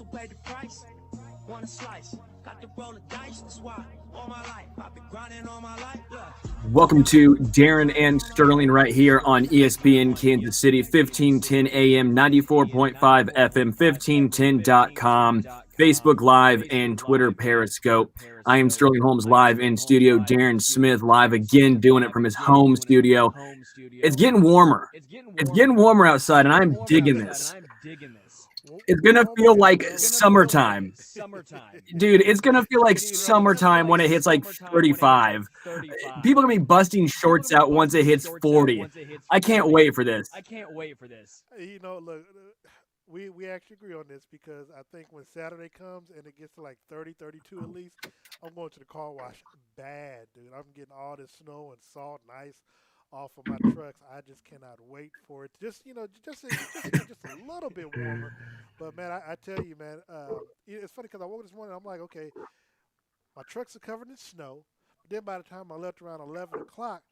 who paid the price. Want a slice, got to roll the dice. That's why all my life I've been grinding all my life. Look. Welcome to Darren and Sterling right here on ESPN Kansas City, 1510 AM, 94.5 FM, 1510.com, Facebook Live, and Twitter Periscope. I am Sterling Holmes live in studio. Darren Smith live again, doing it from his home studio. It's getting warmer. It's getting warmer outside, and I'm digging this. It's going to feel like summertime. Dude, it's going to feel like summertime when it hits like 35. People are going to be busting shorts out once it hits 40. I can't wait for this. You know, look, we actually agree on this because I think when Saturday comes and it gets to like 30, 32 at least, I'm going to the car wash bad, dude. I'm getting all this snow and salt and ice off of my trucks. I just cannot wait for it. Just a little bit warmer. But man, I tell you, man, it's funny because I woke up this morning. I'm like, okay, my trucks are covered in snow. But then by the time I left around 11 o'clock,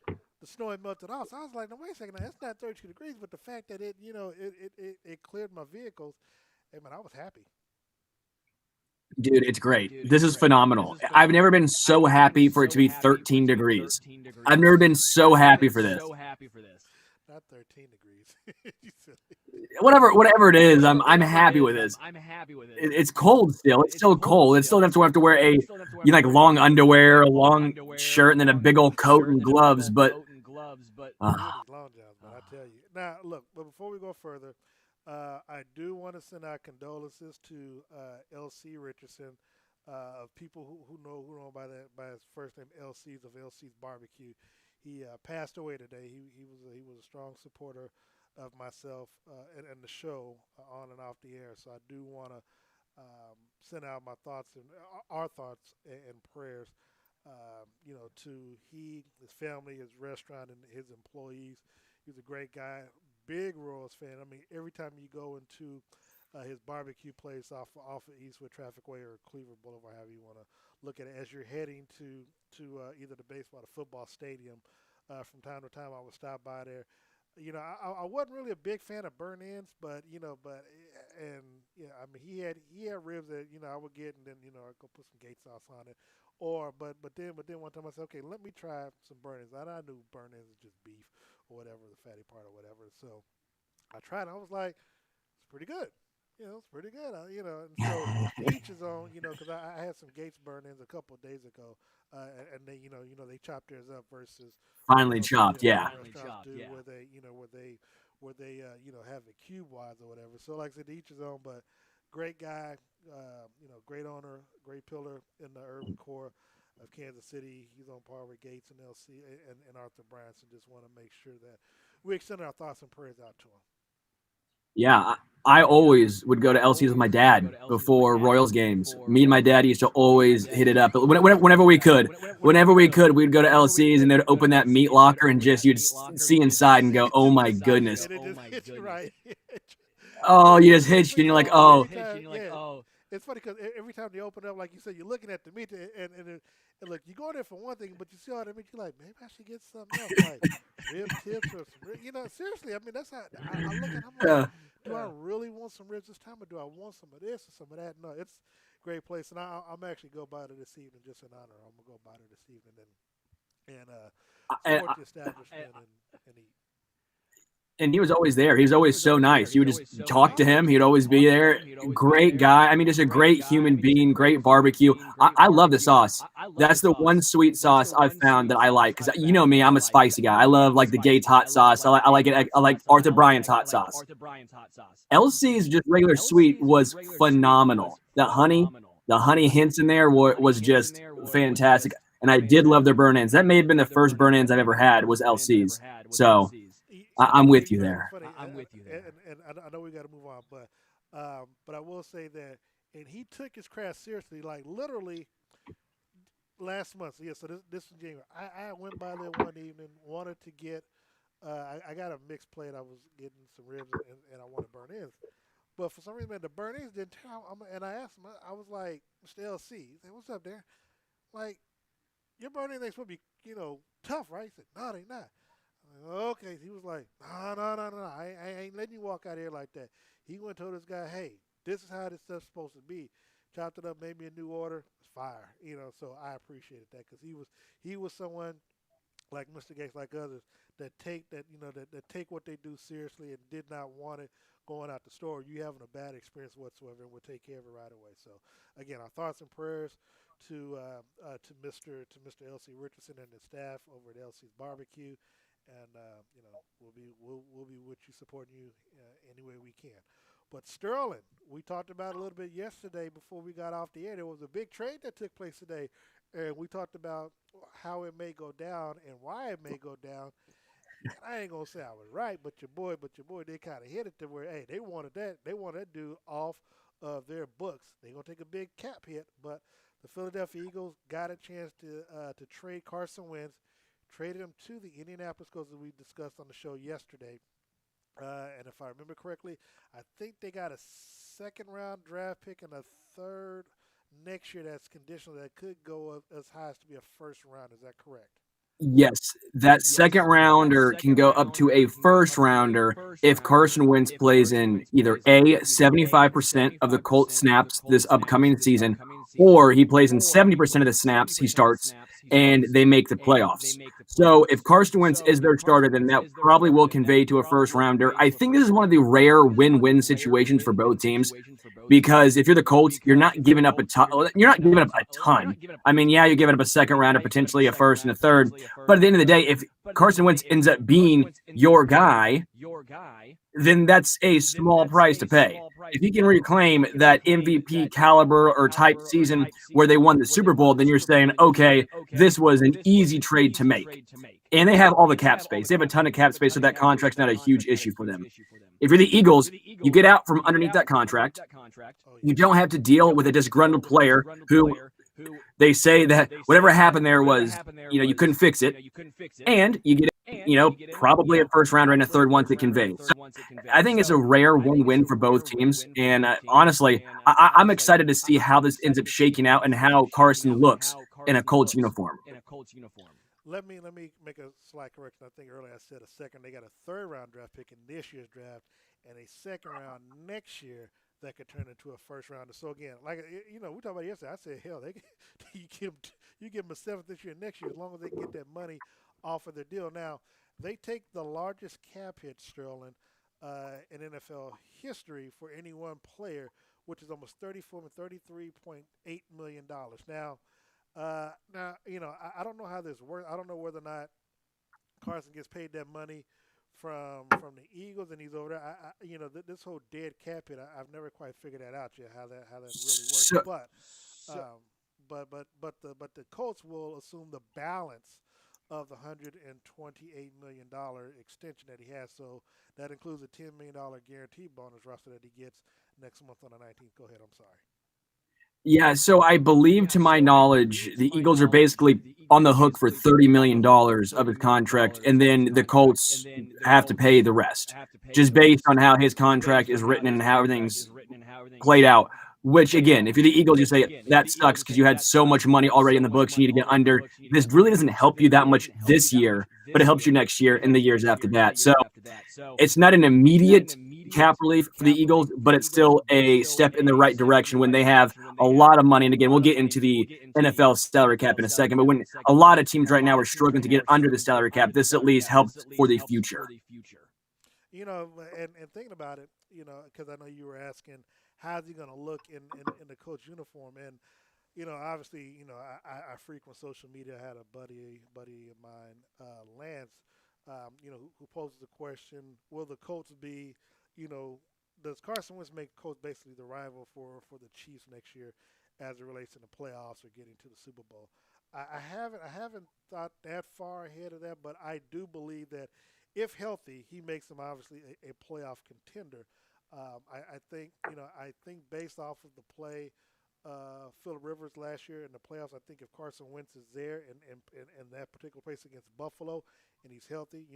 the snow had melted off. So I was like, no, wait a second. Now, it's not 32 degrees, but the fact that it cleared my vehicles, hey man, I was happy. Dude, it's great. This is phenomenal. I've never been so happy for it to be 13 degrees. I've never been so happy for this. Not 13 degrees. Whatever it is, I'm happy with this. It's cold still. It's still cold. It's still have to wear a long underwear, a long shirt, and then a big old coat and gloves. But long johns, man, I tell you. Now, look, but before we go further, I do want to send our condolences to L.C. Richardson, of people who know by his first name LC's of LC's Barbecue. He passed away today. He was a strong supporter of myself and the show on and off the air. So I do want to send out my thoughts and our thoughts and prayers, to his family, his restaurant, and his employees. He's a great guy. Big Royals fan. I mean, every time you go into his barbecue place off of Eastwood Traffic Way or Cleveland Boulevard, however you want to look at it, as you're heading to either the baseball or the football stadium, from time to time I would stop by there. You know, I wasn't really a big fan of burnt ends, but I mean, he had ribs that I would get, and then I go put some gate sauce on it, but then one time I said, okay, let me try some burnt ends. And I knew burnt ends is just beef or whatever, the fatty part or whatever. So I tried it. I was like, it's pretty good. It's pretty good. And so each is on, because I had some Gates burnt ends a couple of days ago, and they, they chopped theirs up versus finely chopped, yeah. Where they have it cube wise or whatever. So like I said, each is on, but great guy, great owner, great pillar in the urban core of Kansas City. He's on par with Gates and LC and Arthur Bryant. So just want to make sure that we extend our thoughts and prayers out to him. Yeah, I always would go to LC's with my dad before Royals games. Me and my dad used to always hit it up. Whenever we could, we'd go to LC's and they'd open that meat locker and you'd see inside and go, oh my goodness. Oh, you just hitched and you're like, oh. It's funny because every time they open up, like you said, you're looking at the meat, and look, you go there for one thing, but you see all that meat, you're like, maybe I should get something else, like rib tips or some, seriously. I mean, that's how I look at it. I'm like, do I really want some ribs this time, or do I want some of this or some of that? No, it's a great place, and I'm actually go by there this evening just in honor. I'm gonna go by there this evening and support the establishment and eat. And he was always there. He was always so nice. You would just talk to him. He'd always be there. Great guy. I mean, just a great human being, great barbecue. I love the sauce. That's the one sweet sauce I've found that I like. Because you know me, I'm a spicy guy. I love like the Gates hot sauce. I like it. I like Arthur Bryant's hot sauce. LC's just regular sweet was phenomenal. The honey hints in there was just fantastic. And I did love their burn ends. That may have been the first burn ends I've ever had was LC's. So I'm with you there. I'm with you there. And I know we got to move on, but I will say that, and he took his craft seriously, like literally last month. So, so this is January. I went by there one evening, wanted to get, I got a mixed plate. I was getting some ribs and I wanted burnt ends. But for some reason, man, the burnt ends didn't turn out. And I asked him, I was like, Mr. LC, he said, what's up there? Like, your burnt ends ain't supposed to be, tough, right? He said, no, they not. Okay, he was like, no, I ain't letting you walk out here like that. He went and told this guy, hey, this is how this stuff's supposed to be. Chopped it up, made me a new order. It's fire, So I appreciated that because he was someone like Mr. Gates, like others, that that take what they do seriously and did not want it going out the store. You having a bad experience whatsoever, and we'll take care of it right away. So, again, our thoughts and prayers to Mr. LC Richardson and his staff over at LC's Barbecue, and we'll be with you, supporting you any way we can. But Sterling, we talked about a little bit yesterday before we got off the air. There was a big trade that took place today, and we talked about how it may go down and why it may go down. And I ain't gonna say I was right, but your boy, they kind of hit it to where, hey, they wanted that dude off of their books. They gonna take a big cap hit, but the Philadelphia Eagles got a chance to trade Carson Wentz, traded him to the Indianapolis Colts, as we discussed on the show yesterday. And if I remember correctly, I think they got a second-round draft pick and a third next year that's conditional that could go up as high as to be a first round. Is that correct? Yes, that second rounder can go up to a first rounder if Carson Wentz plays in either A, 75% of the Colts snaps this upcoming season, or he plays in 70% of the snaps he starts and they make the playoffs. So if Carson Wentz is their starter, then that probably will convey to a first rounder. I think this is one of the rare win-win situations for both teams, because if you're the Colts, you're not giving up a ton. You're not giving up a ton. I mean, yeah, you're giving up a second rounder, potentially a first and a third. But at the end of the day, if Carson Wentz ends up being your guy, then that's a small price to pay. If you can reclaim that MVP caliber or type season where they won the Super Bowl, then you're saying, okay, this was an easy trade to make. And they have all the cap space. They have a ton of cap space, so that contract's not a huge issue for them. If you're the Eagles, you get out from underneath that contract. You don't have to deal with a disgruntled player who they say that whatever happened there was, you couldn't fix it. And you get, probably a first rounder and a third once it conveys. So I think it's a rare win-win for both teams. And honestly, I'm excited to see how this ends up shaking out and how Carson looks in a Colts uniform. Let me make a slight correction. I think earlier I said a second. They got a third round draft pick in this year's draft and a second round next year that could turn into a first rounder. So again, like we talked about yesterday, I said, hell, you give them a seventh this year, next year, as long as they get that money off of their deal. Now they take the largest cap hit, Sterling, in NFL history for any one player, which is almost $33.8 million. Now, I don't know how this works. I don't know whether or not Carson gets paid that money from the Eagles and he's over there. This whole dead cap hit, I've never quite figured that out yet, how that really works. But the Colts will assume the balance of the $128 million extension that he has. So that includes a $10 million guaranteed bonus roster that he gets next month on the 19th. Go ahead. I'm sorry. Yeah, so I believe, to my knowledge, the Eagles are basically on the hook for $30 million of his contract, and then the Colts have to pay the rest, just based on how his contract is written and how everything's played out. Which, again, if you're the Eagles, you say, that sucks because you had so much money already in the books, you need to get under. This really doesn't help you that much this year, but it helps you next year and the years after that. So it's not an immediate cap relief for the Eagles, but it's still a step in the right direction when they have a lot of money. And again, we'll get into the NFL salary cap in a second, but when a lot of teams right now are struggling to get under the salary cap, this at least helps for the future. And thinking about it, because I know you were asking, how's he going to look in the coach uniform? And, obviously, I frequent social media. I had a buddy of mine, Lance, who poses the question, will the Colts be, does Carson Wentz make Colts basically the rival for the Chiefs next year as it relates to the playoffs or getting to the Super Bowl? I haven't thought that far ahead of that, but I do believe that if healthy, he makes them obviously a playoff contender. I think based off of the play Phillip Rivers last year in the playoffs, I think if Carson Wentz is there in that particular place against Buffalo and he's healthy,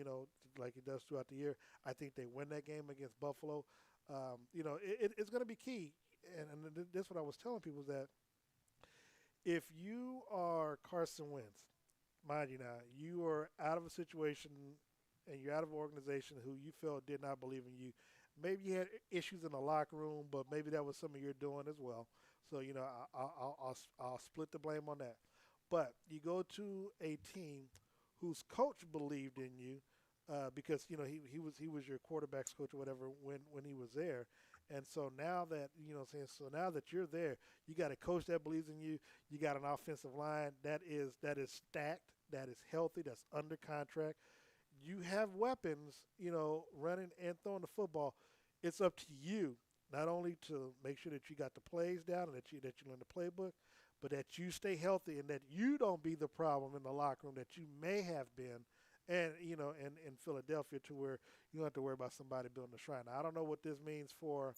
like he does throughout the year, I think they win that game against Buffalo. It's going to be key. And this is what I was telling people, is that if you are Carson Wentz, mind you now, you are out of a situation and you're out of an organization who you felt did not believe in you. maybe you had issues in the locker room, but maybe that was some of your doing as well. So I'll split the blame on that. But you go to a team whose coach believed in you because he was your quarterbacks coach or whatever when he was there. And so now that now that you're there, you got a coach that believes in you. You got an offensive line that is stacked, that is healthy, that's under contract. You have weapons, running and throwing the football. It's up to you not only to make sure that you got the plays down and that you learn the playbook, but that you stay healthy and that you don't be the problem in the locker room that you may have been, and in Philadelphia, to where you don't have to worry about somebody building a shrine. Now, I don't know what this means for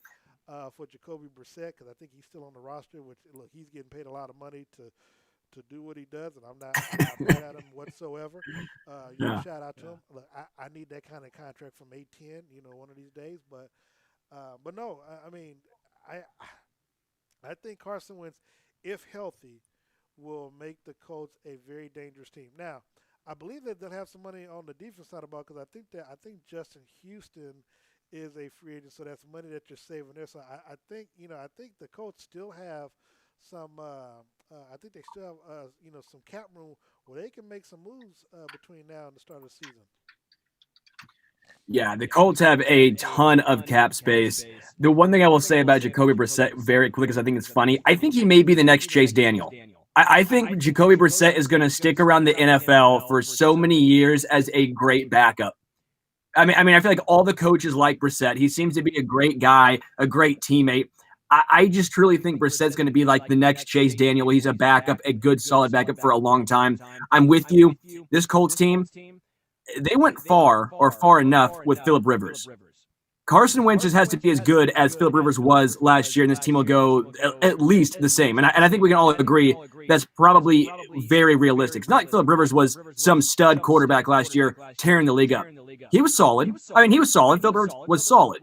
Jacoby Brissett, because I think he's still on the roster. Which, look, he's getting paid a lot of money to do what he does, and I'm not mad at him whatsoever. Shout out to him. Look, I need that kind of contract from A10, one of these days. But no, I mean, I think Carson Wentz, if healthy, will make the Colts a very dangerous team. Now, I believe that they'll have some money on the defense side of the ball, because I think Justin Houston is a free agent, so that's money that you're saving there. So I think the Colts still have some. I think they still have some cap room where they can make some moves between now and the start of the season. Yeah, the Colts have a ton of cap space. The one thing I will say about Jacoby Brissett very quickly, because I think it's funny, I think he may be the next Chase Daniel. I think Jacoby Brissett is going to stick around the NFL for so many years as a great backup. I mean, I feel like all the coaches like Brissett. He seems to be a great guy, a great teammate. I just truly think Brissett's going to be like the next Chase Daniel. He's a backup, a good, solid backup for a long time. I'm with you. This Colts team, they went far enough with Phillip Rivers. Carson Wentz just has to be as good as Phillip Rivers was last year, and this team will go at least the same. And I think we can all agree that's probably very realistic. It's not like Phillip Rivers was some stud quarterback last year tearing the league up. He was solid. I mean, he was solid. Phillip Rivers was solid.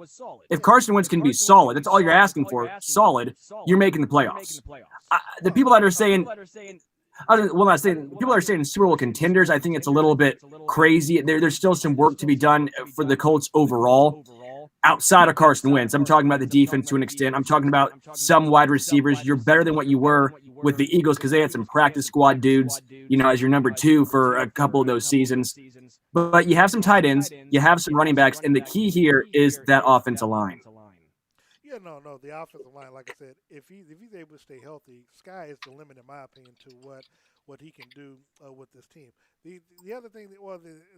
If Carson Wentz can be solid, that's all you're asking for, solid, you're making the playoffs. The people that are saying people are saying Super Bowl contenders, I think it's a little bit crazy. There's still some work to be done for the Colts overall. Outside of Carson Wentz, I'm talking about the defense to an extent. I'm talking about some wide receivers. You're better than what you were with the Eagles, because they had some practice squad dudes, as your number 2 for a couple of those seasons. But you have some tight ends, you have some running backs, and the key here is that offensive line. Yeah, no, the offensive line, like I said, if he's able to stay healthy, sky is the limit, in my opinion, to what he can do with this team. The other thing,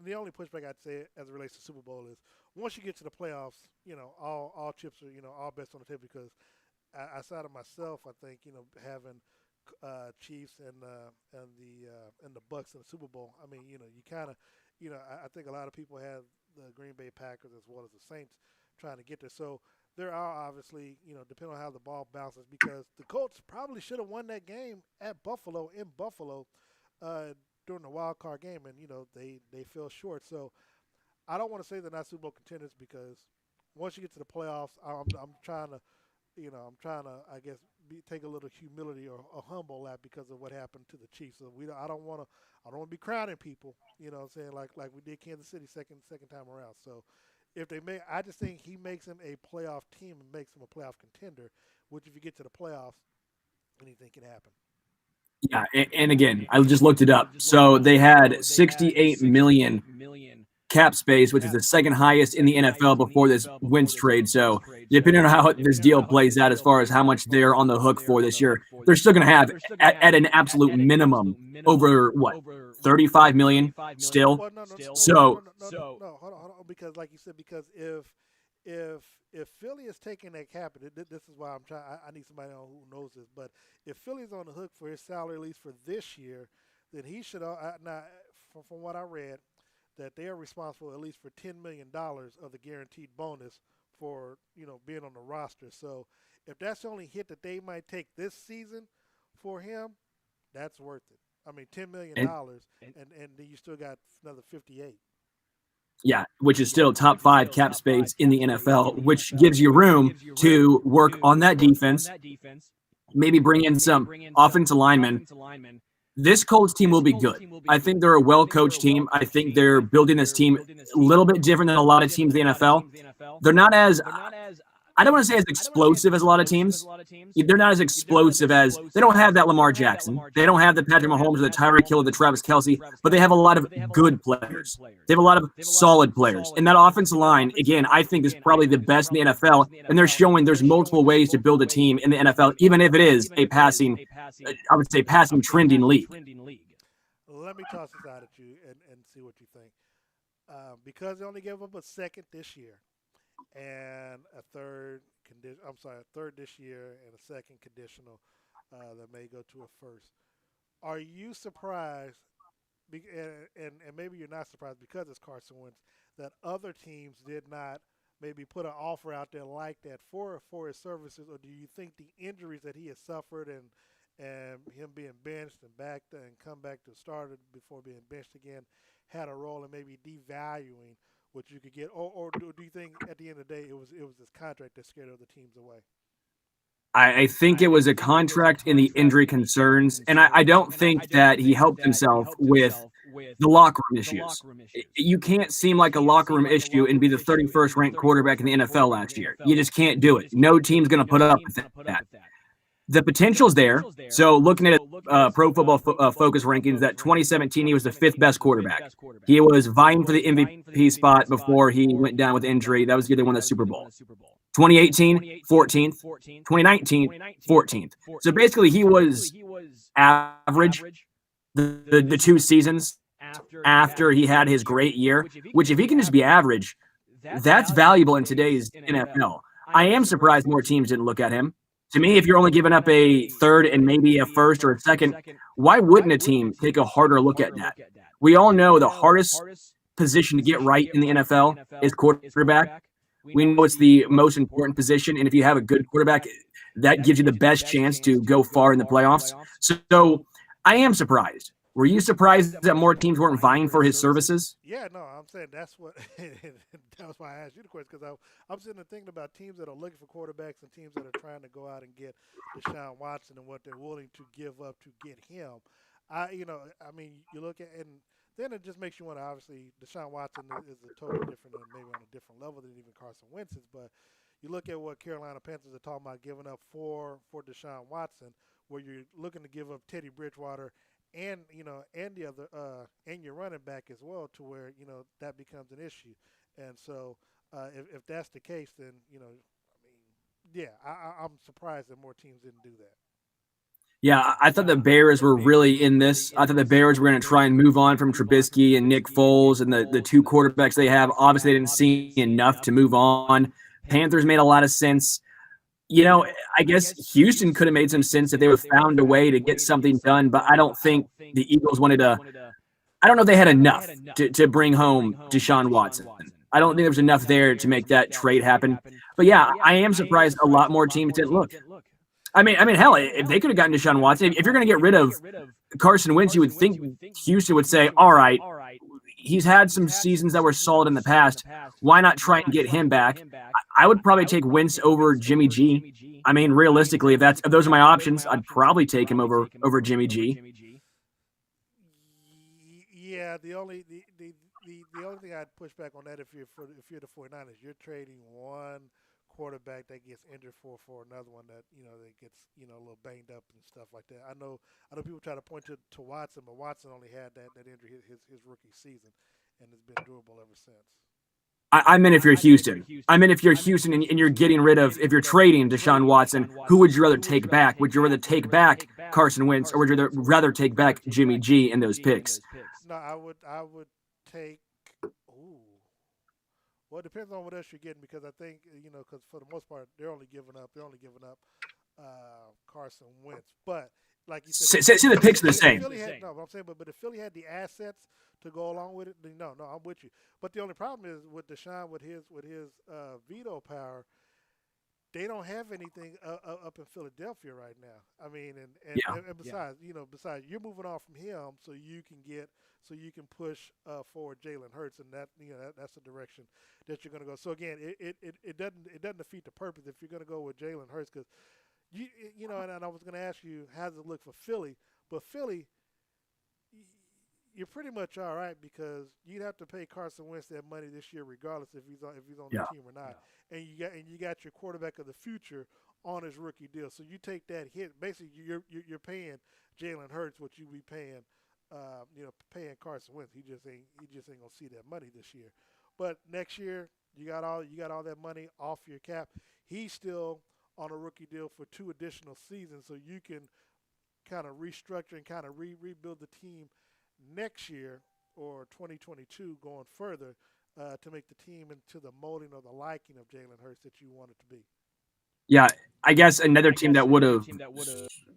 the only pushback I'd say as it relates to Super Bowl is, once you get to the playoffs, all chips are, all bets on the table, because outside of myself, I think, having Chiefs and the Bucks in the Super Bowl, I mean, you kind of, I think a lot of people have the Green Bay Packers as well as the Saints trying to get there. So there are obviously, depending on how the ball bounces, because the Colts probably should have won that game in Buffalo during the wild card game, and they fell short. So I don't want to say they're not Super Bowl contenders, because once you get to the playoffs, I'm trying to, I guess, take a little humility or a humble lap because of what happened to the Chiefs. So I don't want to be crowning people, what I'm saying, like we did Kansas City second time around. So if they make, I just think he makes them a playoff team and makes them a playoff contender, which if you get to the playoffs, anything can happen. Yeah, and again, I just looked it up. So they had $68 million cap space, which is the second highest in the NFL before this Wentz trade. So depending on how this deal plays out as far as how much they're on the hook for this year, they're still going to have, at an absolute minimum, over, what, $35 million still? Well, no, hold on, because like you said, because if Philly is taking that cap, this is why I'm trying. I need somebody who knows this. But if Philly's on the hook for his salary, at least for this year, then he should. Now, from what I read, that they are responsible at least for $10 million of the guaranteed bonus for being on the roster. So if that's the only hit that they might take this season for him, that's worth it. I mean, $10 million, and then you still got another 58. Yeah, which is still top 5 cap space in the NFL, which gives you room to work on that defense, maybe bring in some offensive linemen. This Colts team will be good. I think they're a well-coached team. I think they're building this team a little bit different than a lot of teams in the NFL. They're not as I don't want to say as explosive as a lot of teams. They're not as explosive as they don't have that Lamar Jackson. They don't have the Patrick Mahomes or the Tyreek Hill or the Travis Kelce, but they have a lot of good players. They have a lot of solid players. And that offensive line, again, I think is probably the best in the NFL. And they're showing there's multiple ways to build a team in the NFL, even if it is a passing, I would say passing trending league. Let me toss this out at you and see what you think. Because they only gave up a second this year and a third this year and a second conditional that may go to a first. Are you surprised? And maybe you're not surprised because it's Carson Wentz that other teams did not maybe put an offer out there like that for his services, or do you think the injuries that he has suffered and him being benched and come back to starter before being benched again had a role in maybe devaluing what you could get, or do you think at the end of the day it was this contract that scared other teams away? I think it was a contract in the injury concerns, and I don't think that he helped himself with the locker room issues. You can't seem like a locker room issue and be the 31st ranked quarterback in the NFL last year. You just can't do it. No team's going to put up with that. The potential's there. So looking at Pro Football Focus rankings, that 2017, he was the 5th best quarterback. He was vying for the MVP spot before he went down with injury. That was the other one, the Super Bowl. 2018, 14th. 2019, 14th. So basically, he was average the 2 seasons after he had his great year, which if he can just be average, that's valuable in today's NFL. I am surprised more teams didn't look at him. To me, if you're only giving up a third and maybe a first or a second, why wouldn't a team take a harder look at that? We all know the hardest position to get right in the NFL is quarterback. We know it's the most important position, and if you have a good quarterback, that gives you the best chance to go far in the playoffs. So I am surprised. Were you surprised that more teams weren't vying for his services? Yeah, no, I'm saying that's what that was why I asked you the question, because I'm sitting there thinking about teams that are looking for quarterbacks and teams that are trying to go out and get Deshaun Watson and what they're willing to give up to get him. You look at, and then it just makes you want to, obviously, Deshaun Watson is a totally different, and maybe on a different level than even Carson Wentz is, but you look at what Carolina Panthers are talking about giving up for Deshaun Watson, where you're looking to give up Teddy Bridgewater and the other and your running back as well, to where that becomes an issue. And so if that's the case, then I'm surprised that more teams didn't do that. Yeah, I thought the Bears were really in this. I thought the Bears were going to try and move on from Trubisky and Nick Foles and the 2 quarterbacks they have. Obviously, they didn't see enough to move on. Panthers made a lot of sense. I guess Houston could have made some sense if they would have found a way to get something done, but I don't think the Eagles wanted to – I don't know if they had enough to bring home Deshaun Watson. I don't think there was enough there to make that trade happen. But, yeah, I am surprised a lot more teams didn't look. I mean, hell, if they could have gotten Deshaun Watson, if you're going to get rid of Carson Wentz, you would think Houston would say, all right, he's had some seasons that were solid in the past. Why not try and get him back? I would probably take Wentz over Jimmy G. I mean, realistically, if those are my options, I'd probably take him over Jimmy G. Yeah, the only thing I'd push back on that, if you're the 49ers, you're trading one quarterback that gets injured for another one that that gets a little banged up and stuff like that. I know people try to point to Watson, but Watson only had that injury his rookie season, and it's been durable ever since. I meant if you're Houston. I meant if you're Houston and you're getting rid of, if you're trading Deshaun Watson, who would you rather take back? Would you rather take back Carson Wentz, or would you rather take back Jimmy G in those picks? No, I would take. Well, it depends on what else you're getting, because I think because for the most part they're only giving up Carson Wentz, but like you said, see the picks are the same. I'm saying, but if Philly had the assets to go along with it, then no, I'm with you. But the only problem is with Deshaun, with his veto power, they don't have anything up in Philadelphia right now. I mean, and besides, besides you're moving on from him, so you can push forward Jalen Hurts, and that's the direction that you're going to go. So again, it doesn't defeat the purpose if you're going to go with Jalen Hurts, because and I was going to ask you, how does it look for Philly? But Philly, you're pretty much all right because you'd have to pay Carson Wentz that money this year, regardless if he's on the Yeah. team or not. Yeah. And you got your quarterback of the future on his rookie deal. So you take that hit. Basically, you're paying Jalen Hurts what you be paying, paying Carson Wentz. He just ain't gonna see that money this year. But next year, you got all that money off your cap. He's still on a rookie deal for 2 additional seasons, so you can kind of restructure and kind of rebuild the team next year or 2022 going further to make the team into the molding or the liking of Jalen Hurts that you want it to be. Yeah, I guess another team that would have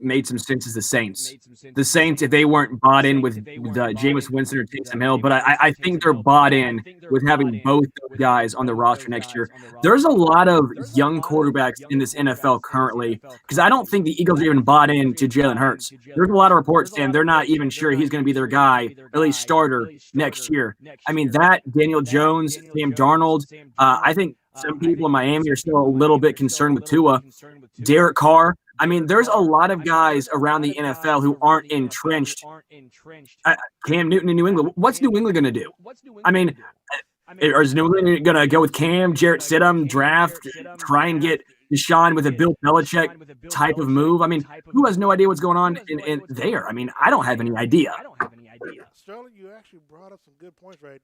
made some sense is the Saints. The Saints, if they weren't bought in with Jameis Winston or Taysom Hill, but I think they're bought in with having both those guys on the roster next year. There's a lot of young quarterbacks in this NFL currently because I don't think the Eagles are even bought in to Jalen Hurts. There's a lot of reports saying they're not even sure he's going to be their guy, at least starter next year. I mean, that, Daniel Jones, Sam Darnold, I think some people in Miami are still a little bit concerned with Tua. Derek Carr. I mean, there's a lot of guys around the NFL who aren't entrenched. Cam Newton in New England. What's New England going to do? I mean, is New England going to go with Cam, Jarrett Stidham, draft, try and get Deshaun with a Bill Belichick type of move? I mean, who has no idea what's going on in there? I mean, I don't have any idea. Sterling, you actually brought up some good points right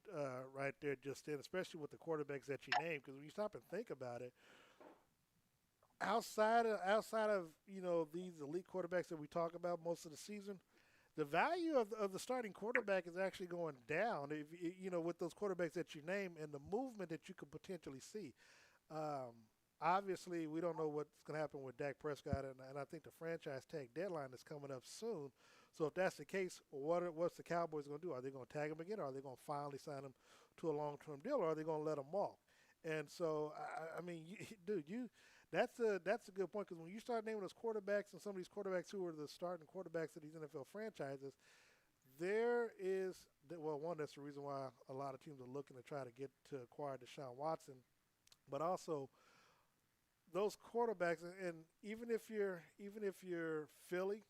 there just then, especially with the quarterbacks that you named. Because when you stop and think about it, outside of these elite quarterbacks that we talk about most of the season, the value of the starting quarterback is actually going down. With those quarterbacks that you name and the movement that you could potentially see. Obviously, we don't know what's going to happen with Dak Prescott, and I think the franchise tag deadline is coming up soon. So if that's the case, what's the Cowboys going to do? Are they going to tag him again, or are they going to finally sign him to a long-term deal, or are they going to let him walk? And so, that's a good point, because when you start naming those quarterbacks and some of these quarterbacks who are the starting quarterbacks of these NFL franchises, that's the reason why a lot of teams are looking to try to get to acquire Deshaun Watson, but also those quarterbacks, and even if you're Philly,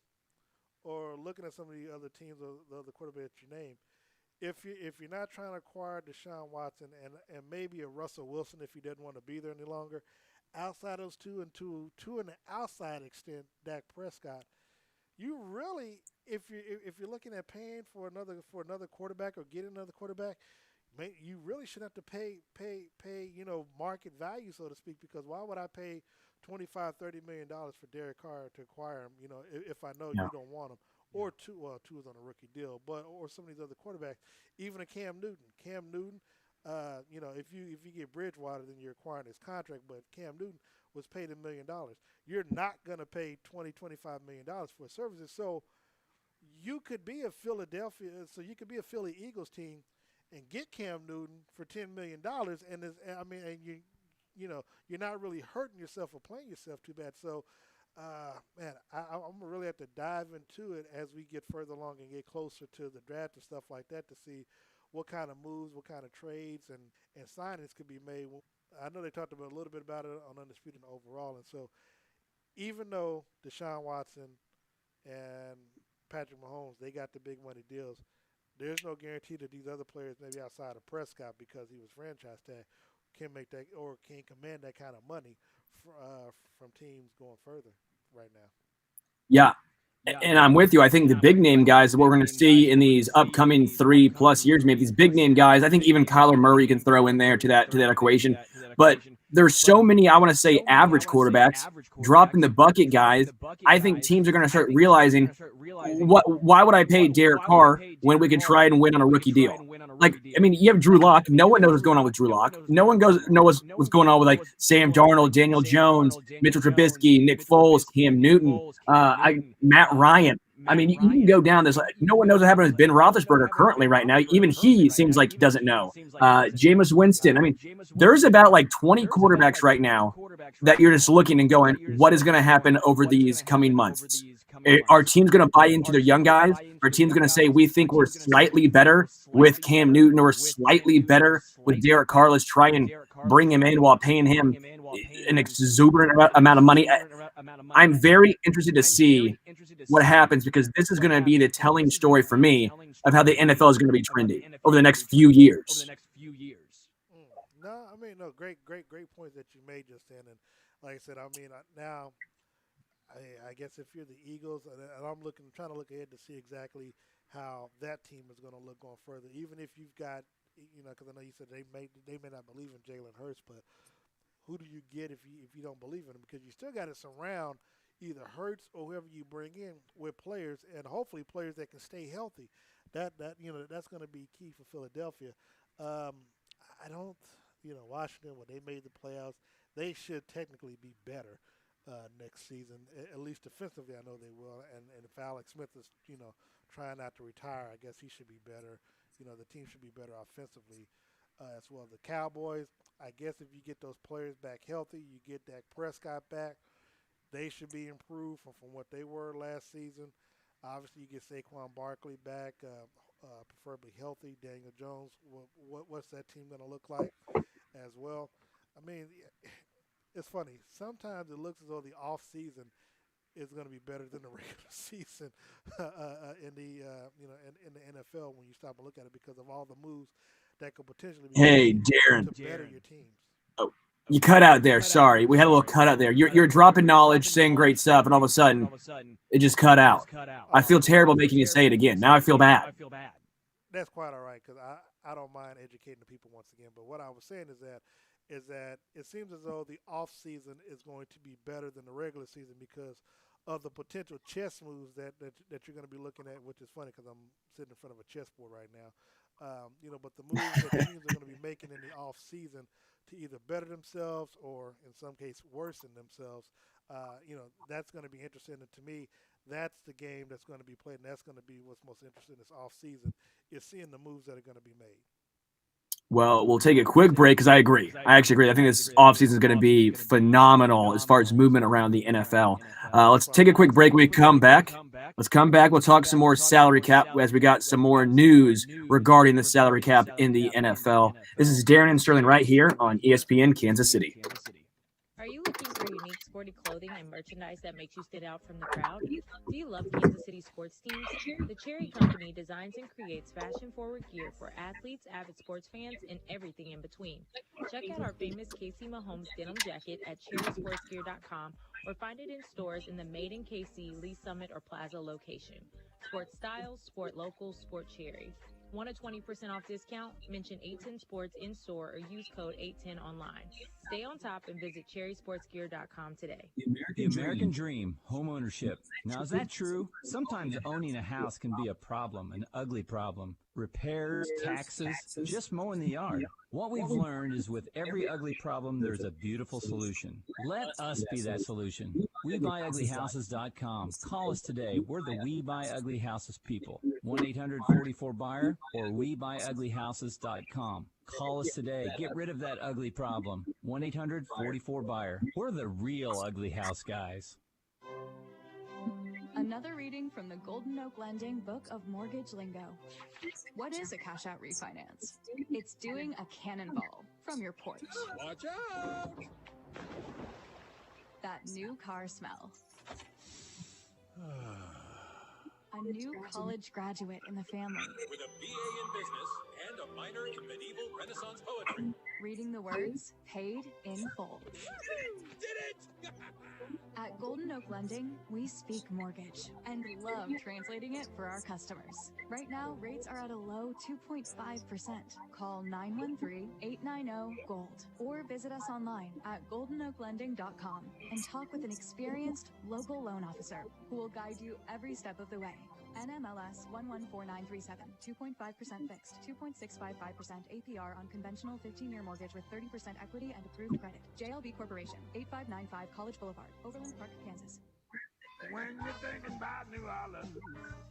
or looking at some of the other teams or the other quarterbacks you name, if you're not trying to acquire Deshaun Watson and maybe a Russell Wilson if he doesn't want to be there any longer, outside those two and to an outside extent, Dak Prescott, you really, if you're looking at paying for another quarterback or getting another quarterback, you really should have to pay market value, so to speak, because why would I pay $25-30 million for Derek Carr to acquire him, if I know you don't want him, or two is on a rookie deal, or some of these other quarterbacks, even a Cam Newton, if you get Bridgewater, then you're acquiring his contract, but Cam Newton was paid $1 million. You're not going to pay $20-25 million for services, so you could be a Philly Eagles team and get Cam Newton for $10 million, and you're not really hurting yourself or playing yourself too bad. So, I'm gonna really have to dive into it as we get further along and get closer to the draft and stuff like that to see what kind of moves, what kind of trades and signings could be made. I know they talked a little bit about it on Undisputed overall, and so even though Deshaun Watson and Patrick Mahomes, they got the big money deals, there's no guarantee that these other players, maybe outside of Prescott, because he was franchise tag, can make that or can command that kind of money from teams going further right now. Yeah. And I'm with you. I think the big name guys that we're going to see in these upcoming 3+ years, maybe these big name guys, I think even Kyler Murray can throw in there to that equation. But there's so many, I want to say, average quarterbacks, dropping the bucket guys. I think teams are going to start realizing, why would I pay Derek Carr when we can try and win on a rookie deal? Like, I mean, you have Drew Lock. No one knows what's going on with Drew Lock. No one knows what's going on with, like, Sam Darnold, Daniel Jones, Mitchell Trubisky, Nick Foles, Cam Newton, Matt Ryan. I mean, you can go down this. No one knows what happened with Ben Roethlisberger currently right now. Even he seems like he doesn't know. Jameis Winston. I mean, there's about like 20 quarterbacks right now that you're just looking and going, what is going to happen over these coming months? Are teams going to buy into their young guys? Are teams going to say, we think we're slightly better with Cam Newton or slightly better with Derek Carr? Let's try and bring him in while paying him an exuberant amount of money. I'm very interested to see what happens because this is going to be the telling story for me of how the NFL is going to be trending over the next few years. No, I mean, no, great points that you made just then. And like I said, I mean, now, I guess if you're the Eagles, and I'm trying to look ahead to see exactly how that team is going to look going further. Even if you've got, because I know you said they may not believe in Jalen Hurts, but who do you get if you don't believe in him? Because you still got to surround either Hurts or whoever you bring in with players, and hopefully players that can stay healthy. That's going to be key for Philadelphia. I don't, Washington, when they made the playoffs, they should technically be better next season. At least defensively, I know they will. And if Alex Smith is, trying not to retire, I guess he should be better. The team should be better offensively as well. The Cowboys, I guess if you get those players back healthy, you get Dak Prescott back, they should be improved from what they were last season. Obviously, you get Saquon Barkley back, preferably healthy. Daniel Jones, what's that team going to look like as well? I mean, it's funny. Sometimes it looks as though the off season is going to be better than the regular season in the NFL when you stop and look at it because of all the moves that could potentially be Darren, to better your teams. Oh, you cut out there. Sorry, we had a little cut out there. You're dropping knowledge, saying great stuff, and all of a sudden, it just cut out. I feel terrible making you say it again. Now I feel bad. That's quite all right because I don't mind educating the people once again. But what I was saying is that it seems as though the off season is going to be better than the regular season because of the potential chess moves that you're going to be looking at, which is funny because I'm sitting in front of a chessboard right now. But the moves that teams are going to be making in the off season to either better themselves or, in some case, worsen themselves, that's going to be interesting. And to me, that's the game that's going to be played, and that's going to be what's most interesting this off season is seeing the moves that are going to be made. Well, we'll take a quick break because I agree. I actually agree. I think this offseason is going to be phenomenal as far as movement around the NFL. Let's take a quick break. When we come back. Let's come back. We'll talk some more salary cap as we got some more news regarding the salary cap in the NFL. This is Darren and Sterling right here on ESPN Kansas City. Are you looking for unique sporty clothing and merchandise that makes you stand out from the crowd? Do you love Kansas City sports teams? The Cherry Company designs and creates fashion-forward gear for athletes, avid sports fans, and everything in between. Check out our famous Casey Mahomes denim jacket at cherrysportsgear.com or find it in stores in the Made in KC, Lee Summit, or Plaza location. Sport styles, sport local, sport Cherry. Want a 20% off discount? Mention 810 Sports in store or use code 810 online. Stay on top and visit cherrysportsgear.com today. The American dream, home ownership. Now, is that true? Sometimes owning a house can be a problem, an ugly problem. Repairs, taxes, just mowing the yard. What we've learned is with every ugly problem, there's a beautiful solution. Let us be that solution. WeBuyUglyHouses.com. Call us today. We're the We Buy Ugly Houses people. 1-800-44-BUYER or WeBuyUglyHouses.com. Call us today. Get rid of that ugly problem. 1-800-44-BUYER. We're the real ugly house guys. Another reading from the Golden Oak Lending Book of Mortgage Lingo. What is a cash-out refinance? It's doing a cannonball from your porch. Watch out! That new car smell. A new college graduate in the family. With a BA in business and a minor in medieval Renaissance poetry. Reading the words, paid in full. Did it! At Golden Oak Lending, we speak mortgage and love translating it for our customers. Right now, rates are at a low 2.5%. Call 913-890-GOLD or visit us online at goldenoaklending.com and talk with an experienced local loan officer who will guide you every step of the way. NMLS 114937, 2.5% fixed, 2.655% APR on conventional 15-year mortgage with 30% equity and approved credit. JLB Corporation, 8595 College Boulevard, Overland Park, Kansas. When you're thinking about New Orleans,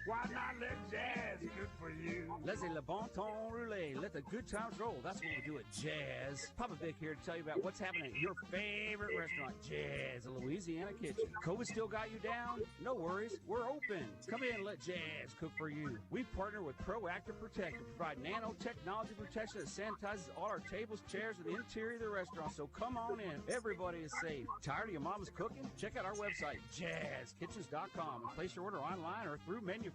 why not let jazz cook for you? Laissez le bon temps rouler. Let the good times roll. That's what we do at Jazz. Papa Vic here to tell you about what's happening at your favorite restaurant, Jazz, the Louisiana Kitchen. COVID still got you down? No worries. We're open. Come in and let Jazz cook for you. We partner with Proactive Protect to provide nanotechnology protection that sanitizes all our tables, chairs, and the interior of the restaurant. So come on in. Everybody is safe. Tired of your mama's cooking? Check out our website, jazzkitchens.com, and place your order online or through Menufy.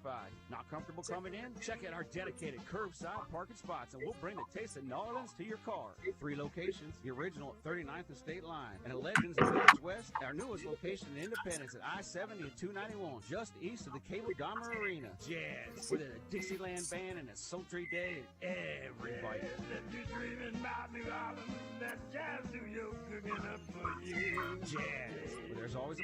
Not comfortable coming in? Check out our dedicated curbside parking spots, and we'll bring the taste of New Orleans to your car. 3 locations, the original at 39th and State Line, and at Legends and Village West, our newest location in Independence at I-70 and 291, just east of the Cable Dahmer Arena. Jazz, with a Dixieland band and a sultry day and everybody. If you're dreaming about New Orleans, that jazz do your cooking up for you. Jazz, where there's always a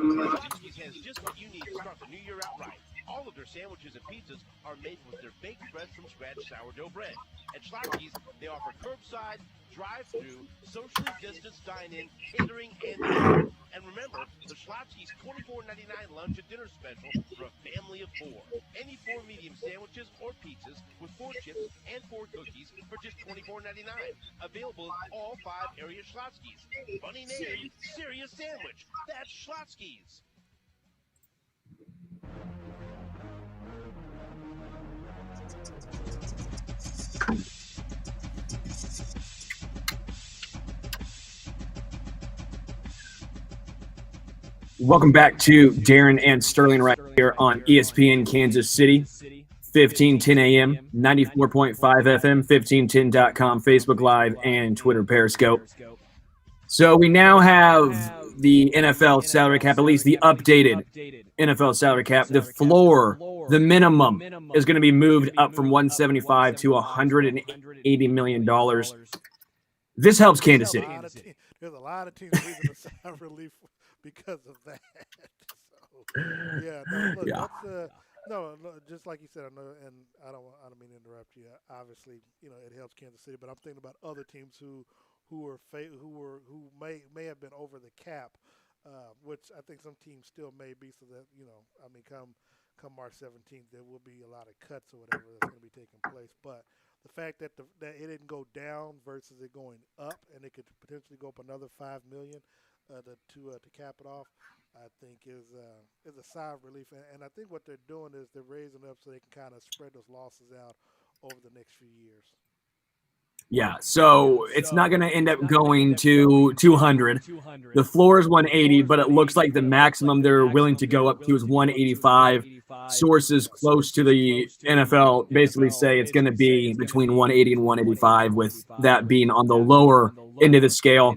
Schlotzsky's has just what you need to start the new year out right. All of their sandwiches and pizzas are made with their baked bread from scratch sourdough bread. At Schlotzsky's, they offer curbside, drive-through, socially distanced dine-in, catering, and delivery. And remember, the Schlotzsky's $24.99 lunch and dinner special for a family of 4. Any 4 medium sandwiches or pizzas with 4 chips and 4 cookies for just $24.99. Available at all 5 area Schlotzsky's. Funny name, serious sandwich. That's Schlotzsky's. Welcome back to Darren and Sterling right here on ESPN Kansas City, 1510 AM, 94.5 FM, 1510.com, Facebook Live, and Twitter Periscope. So we now have the NFL salary cap, at least the updated NFL salary cap. The floor, the minimum, is going to be moved up from $175 to $180 million. This helps Kansas City. There's a lot of teams leaving the sign relief because of that. So, yeah, no, look, that's, no, just like you said, I know, and I don't mean to interrupt you. Obviously, you know, it helps Kansas City, but I'm thinking about other teams who may have been over the cap, which I think some teams still may be. So that, you know, I mean, come March 17th, there will be a lot of cuts or whatever that's going to be taking place. But the fact that that it didn't go down versus it going up, and it could potentially go up another $5 million to cap it off, I think is a sigh of relief. And I think what they're doing is they're raising it up so they can kind of spread those losses out over the next few years. Yeah, so it's not going to end up going to 200. The floor is 180, but it looks like the maximum they're willing to go up to is 185. Sources close to the NFL basically say it's going to be between 180 and 185, with that being on the lower end of the scale.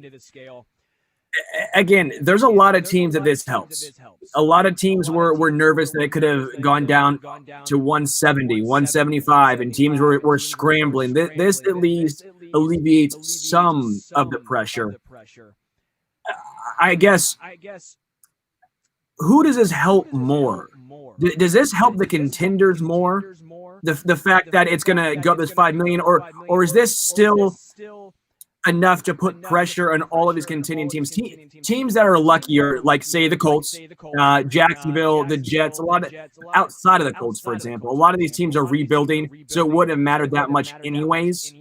Again, there's a lot of teams that this helps. A lot of teams were nervous that it could have gone down to 170, 175, and teams were scrambling. This at least alleviates some of the pressure. I guess, who does this help more? Does this help the contenders more? The fact that it's going to go up this $5 million, or is this still enough to put pressure on all of these contending teams? Teams that are luckier, like, say, the Colts, Jacksonville, the Jets, a lot of outside of the Colts, for example. A lot of these teams are rebuilding, so it wouldn't have mattered that much anyways.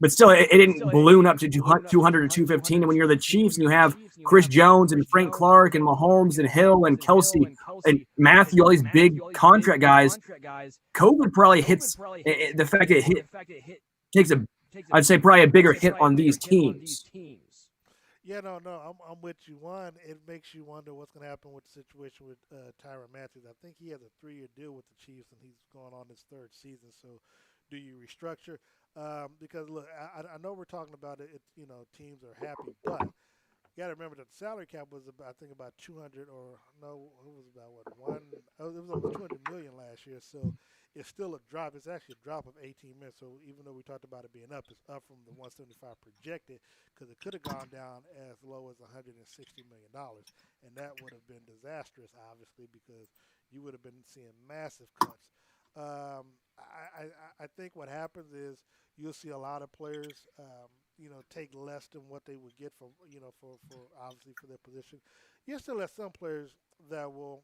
But still, it didn't balloon up to 200 or 215. And when you're the Chiefs and you have Chris Jones and Frank Clark and Mahomes and Hill and Kelsey and Matthew, all these big contract guys, COVID probably hits the fact that it takes I'd say probably a bigger hit on these teams. Yeah, no, I'm with you. One, it makes you wonder what's going to happen with the situation with Tyrann Mathieu. I think he has a 3-year deal with the Chiefs, and he's going on his 3rd season. So, do you restructure? Because look, I know we're talking about it. You know, teams are happy, but you got to remember that the salary cap was about 200, or no, it was about it was over 200 million last year. So it's still a drop. It's actually a drop of 18 million. So even though we talked about it being up, it's up from the 175 projected, because it could have gone down as low as $160 million, and that would have been disastrous, obviously, because you would have been seeing massive cuts. I think what happens is you'll see a lot of players, take less than what they would get for for obviously for their position. You still have some players that will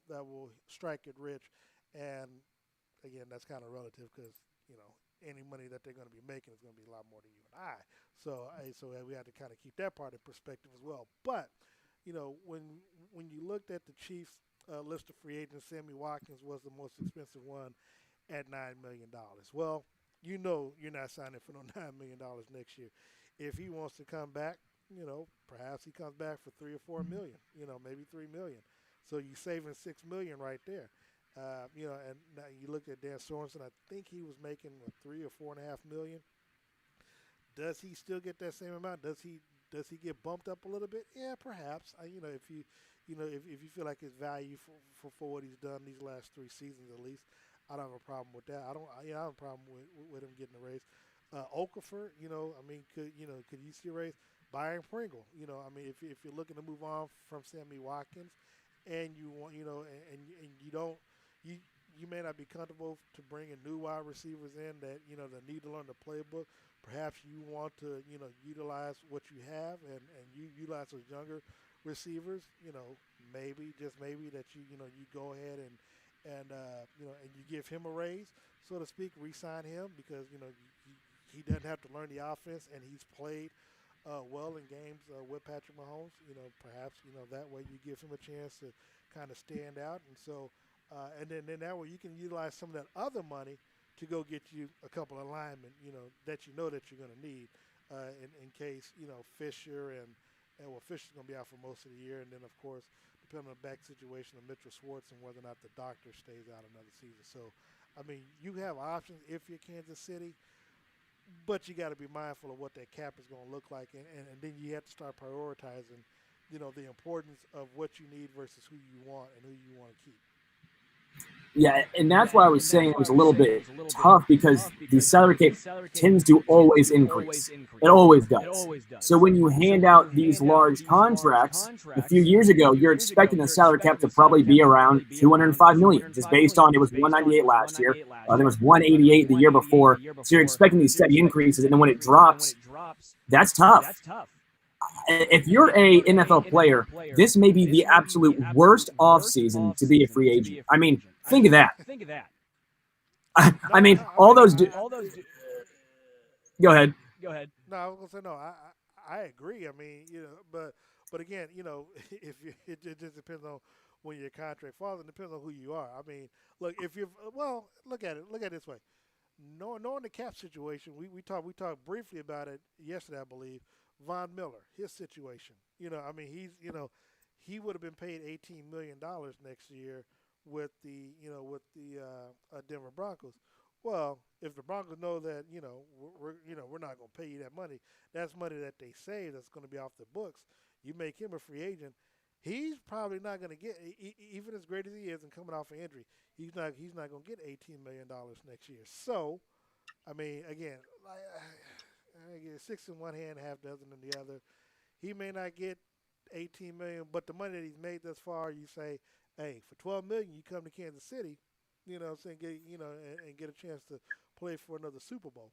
strike it rich, and again, that's kind of relative because any money that they're going to be making is going to be a lot more than you and I. So we have to kind of keep that part in perspective as well. But when you looked at the Chiefs list of free agents, Sammy Watkins was the most expensive one at $9 million. Well, you're not signing for no $9 million next year. If he wants to come back, perhaps he comes back for $3 or $4 million. Maybe $3 million. So you're saving $6 million right there. And now you look at Dan Sorensen. I think he was making $3 or $4.5 million. Does he still get that same amount? Does he get bumped up a little bit? Yeah, perhaps. If you feel like his value for what he's done these last 3 seasons at least, I don't have a problem with that. I don't have a problem with him getting a raise. Okafor, could you see a raise? Byron Pringle, if you're looking to move on from Sammy Watkins, and you want, and you don't, you may not be comfortable to bring in new wide receivers in that that need to learn the playbook. Perhaps you want to utilize what you have and you utilize those younger receivers. Maybe just maybe that you go ahead and you give him a raise, so to speak, re-sign him because he doesn't have to learn the offense and he's played well in games with Patrick Mahomes. Perhaps that way you give him a chance to kind of stand out, and so and then that way you can utilize some of that other money to go get you a couple of linemen, that that you're going to need in case Fisher and Fisher's going to be out for most of the year, and then of course depending on the back situation of Mitchell Schwartz and whether or not the doctor stays out another season. So, you have options if you're Kansas City, but you got to be mindful of what that cap is going to look like, and then you have to start prioritizing, the importance of what you need versus who you want and who you want to keep. Yeah, and that's why I was saying it was a little bit tough because the salary cap tends to always increase. It always does. So when you hand out these large contracts, a few years ago, you're expecting the salary cap to probably be around $205 million, just based on it was $198 last year. There was $188 the year before. So you're expecting these steady increases, and then when it drops, that's tough. If you're a NFL player, this may be the absolute worst offseason to be a free agent. Think of that. All those. Go ahead. No, I was gonna say no. I agree. But again, if it just depends on when your contract falls. It depends on who you are. Look, if you're look at it this way. Knowing the cap situation, we talked briefly about it yesterday, I believe. Von Miller, his situation. He would have been paid $18 million next year with the Denver Broncos. Well, if the Broncos know that we're not going to pay you that money, that's money that they save that's going to be off the books. You make him a free agent, he's probably not going to get, even as great as he is and coming off an injury, he's not going to get $18 million next year. So, again, six in one hand, half dozen in the other. He may not get $18 million, but the money that he's made thus far, you say, hey, for $12 million, you come to Kansas City, and get a chance to play for another Super Bowl.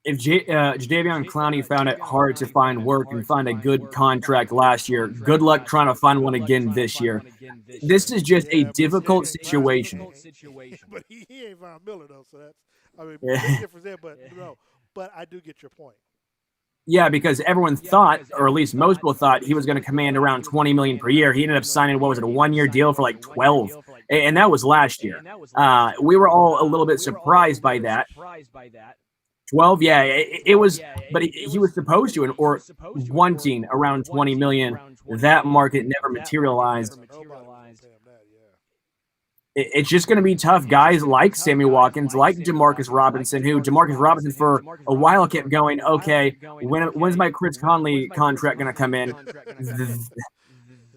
If Jadeveon Clowney found it hard to find work and find a good contract last year, good luck trying to find one again this year. This is just a difficult situation. But he ain't Von Miller, though, so that's, big difference there, but no. But I do get your point. Yeah, because everyone thought, or at least most people thought, he was going to command around $20 million per year. He ended up signing, a 1-year deal for like 12, and that was last year. We were all a little bit surprised by that. 12, yeah, it was, but he was supposed to, or wanting around $20 million. That market never materialized. It's just going to be tough. Guys like Sammy Watkins, like Demarcus Robinson, Demarcus Robinson for a while kept going, okay, when's my Chris Conley contract going to come in?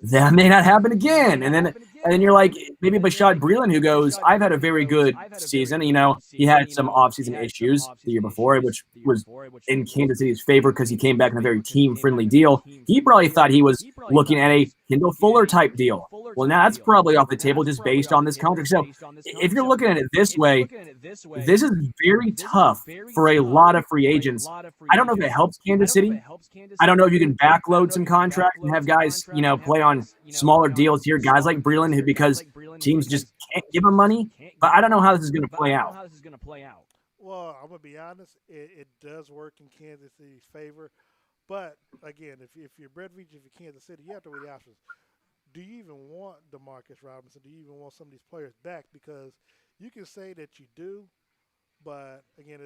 That may not happen again. And then you're like, maybe Bashad Breeland, who goes, I've had a very good season. He had some offseason issues the year before, which was in Kansas City's favor because he came back in a very team-friendly deal. He probably thought he was looking at a Kendall Fuller type deal. Well, now that's probably off the table just based on this contract. So if you're looking at it this way, this is very tough for a lot of free agents. I don't know if it helps Kansas City. I don't know if you can backload some contracts and have guys, play on smaller deals here. Guys like Breland, because teams just can't give them money. But I don't know how this is going to play out. Well, I'm going to be honest. It does work in Kansas City's favor. But, again, if you're Brett Veach, if you're Kansas City, you have to weigh the options. Do you even want DeMarcus Robinson? Do you even want some of these players back? Because you can say that you do, but, again,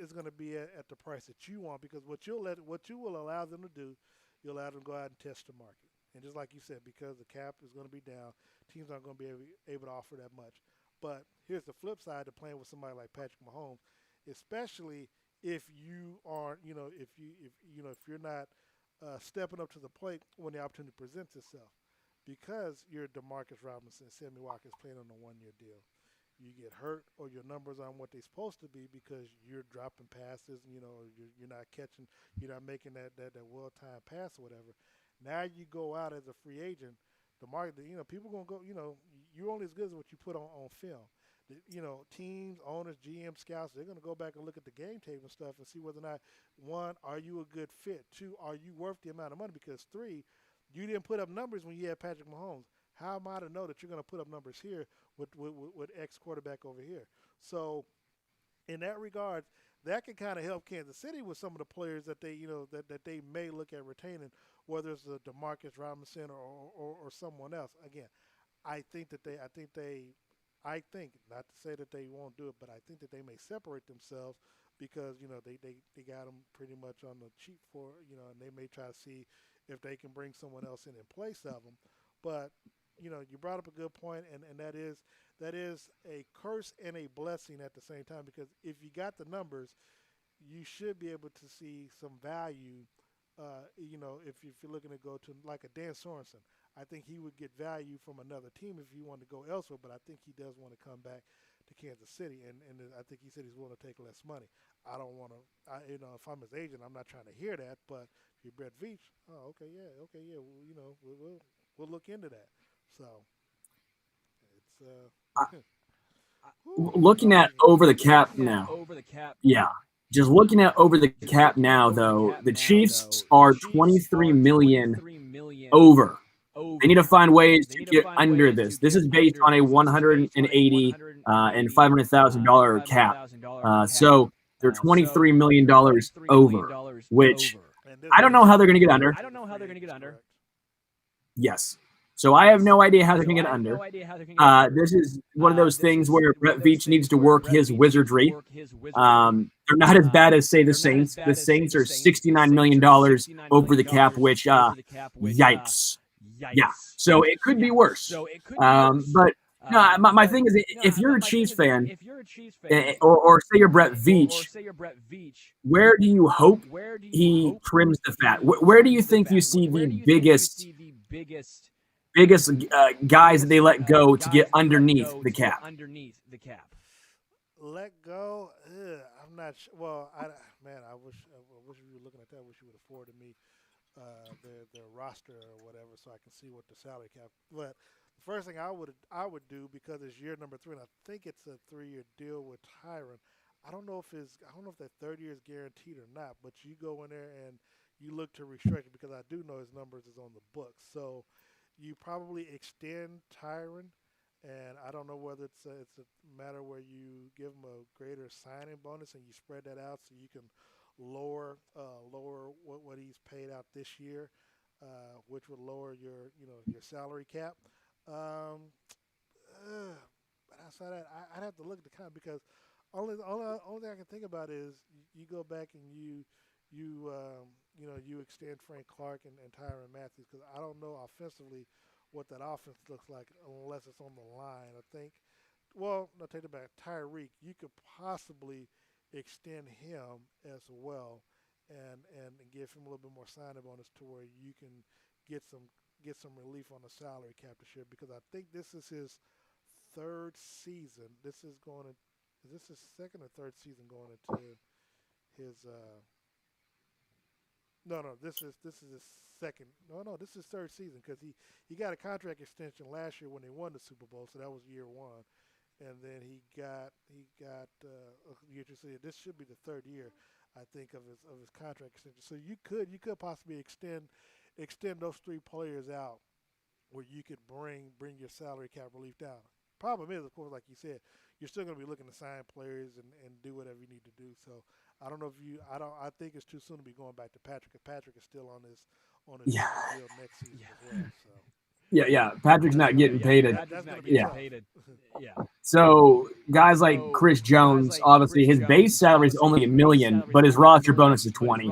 it's going to be at the price that you want, because what you will allow them to do, you'll allow them to go out and test the market. And just like you said, because the cap is going to be down, teams aren't going to be able to offer that much. But here's the flip side to playing with somebody like Patrick Mahomes, especially if you aren't, if you're not stepping up to the plate when the opportunity presents itself, because you're DeMarcus Robinson, Sammy Watkins playing on a one-year deal, you get hurt or your numbers aren't what they're supposed to be because you're dropping passes, you're not catching, you're not making that well-timed pass or whatever. Now you go out as a free agent, the market, people gonna go, you're only as good as what you put on film. Teams, owners, GM, scouts, they're going to go back and look at the game tape and stuff and see whether or not, one, are you a good fit? Two, are you worth the amount of money? Because three, you didn't put up numbers when you had Patrick Mahomes. How am I to know that you're going to put up numbers here with X quarterback over here? So in that regard, that can kind of help Kansas City with some of the players that they, that they may look at retaining, whether it's DeMarcus Robinson or someone else. Again, I think, not to say that they won't do it, but I think that they may separate themselves because, they got them pretty much on the cheap for, and they may try to see if they can bring someone else in place of them. But, you brought up a good point, and that is a curse and a blessing at the same time, because if you got the numbers, you should be able to see some value, if you're looking to go to like a Dan Sorensen. I think he would get value from another team if he wanted to go elsewhere, but I think he does want to come back to Kansas City, and I think he said he's willing to take less money. I don't want to, if I'm his agent, I'm not trying to hear that, but if you're Brett Veach, we'll look into that. So it's looking at over the cap now. Yeah. Just looking at over the cap now, though, the Chiefs are $23 million over. They need to find ways to get under this. This is based on a $180,000 and $500,000 cap. So they're $23 million over, which I don't know how they're going to get under. Yes. So I have no idea how they're going to get under. This is one of those things where Brett Veach needs to work his wizardry. They're not as bad as, say, the Saints. The Saints are $69 million over the cap, which, yikes. Yeah, so it could be worse. But no, my thing is, if you're a Chiefs fan, or say you're Brett Veach, where do you hope he trims the fat? Where do you think you see the biggest guys that they let go to get underneath the cap? Let go? I'm not sure. Well, I wish you were looking at that. I wish you would have forwarded me their roster or whatever, so I can see what the salary cap. But the first thing I would do, because it's year number 3, and I think it's a 3-year deal with Tyron. I don't know if that third year is guaranteed or not. But you go in there and you look to restructure, because I do know his numbers is on the books. So you probably extend Tyron, and I don't know whether it's a matter where you give him a greater signing bonus and you spread that out so you can lower what he's paid out this year, which would lower your salary cap. But outside that, I'd have to look at the count, because only thing I can think about is you go back and you extend Frank Clark and Tyrann Mathieu, because I don't know offensively what that offense looks like unless it's on the line. I think, well, no, take it back. Tyreek, you could possibly extend him as well and give him a little bit more signing bonus to where you can get some relief on the salary cap this year, because I think this is his third season. Is this his second or third season going into his No. This is his second. No. This is his third season because he got a contract extension last year when they won the Super Bowl, so that was year one, and then he got year two. So this should be the third year, I think, of his contract extension. So you could possibly extend those three players out where you could bring your salary cap relief down. Problem is, of course, like you said, you're still going to be looking to sign players and do whatever you need to do. So I don't know if I think it's too soon to be going back to Patrick. If Patrick is still on his deal next season as well. So. Yeah. Patrick's not getting paid. That's gonna be Yeah. tough. Yeah. So guys like Chris Jones, obviously his base salary is only $1 million, but his roster bonus is 20.